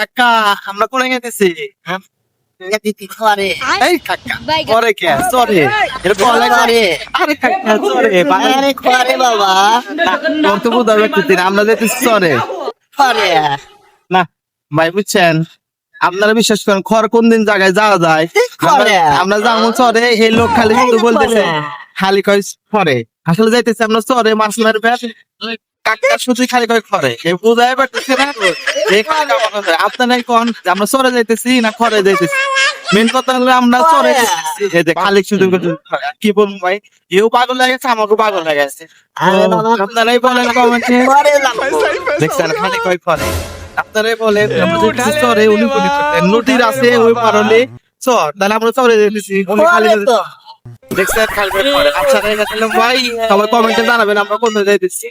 কাকা আমরা কোনে গেতেছি? এই কাকা পরে কে সরে এর বলে করে আরে কাকা সরে আরে খরে বাবা তোর তো বুঝা ব্যক্তি আমরা যেতেছি সরে খরে না ভাই বুঝছেন আপনারা বিশ্বাস করেন খর কোন দিন জায়গায় যাওয়া যায় খরে। আমরা যাবো চরে এই লোক খালি শুধু বলতেছে খালি কয় ফরে আসলে যাইতেছে আমরা চরে মাছ মারবে কাকা শুধু খালি কয় খরে এই বুঝাই পারতেছে না এই কাকা বলে, আপনারা কোন যে আমরা চরে যাইতেছি না খরে যাইতেছি মেন কথা হলো আমরা চরে যাইতেছি এই যে খালি শুধু খরে। কি বলবো ভাই এও পাগল লাগেছে আমাকেও পাগল লাগাছে আরে বাবা। আপনারাই বলেন কমেন্টে খরে লাগবো দেখছেন খালি কয় খরে আপনারাই বলেন চরে উনি বলি নোটির আছে ওই পারলে চর তাহলে আমরা চরে যাইতেছি উনি খালি খরে তো দেখছেন খালি কয় খরে আচ্ছা তাহলে ভাই সবাই কমেন্টে জানাবেন আমরা কোথায় যাইতেছি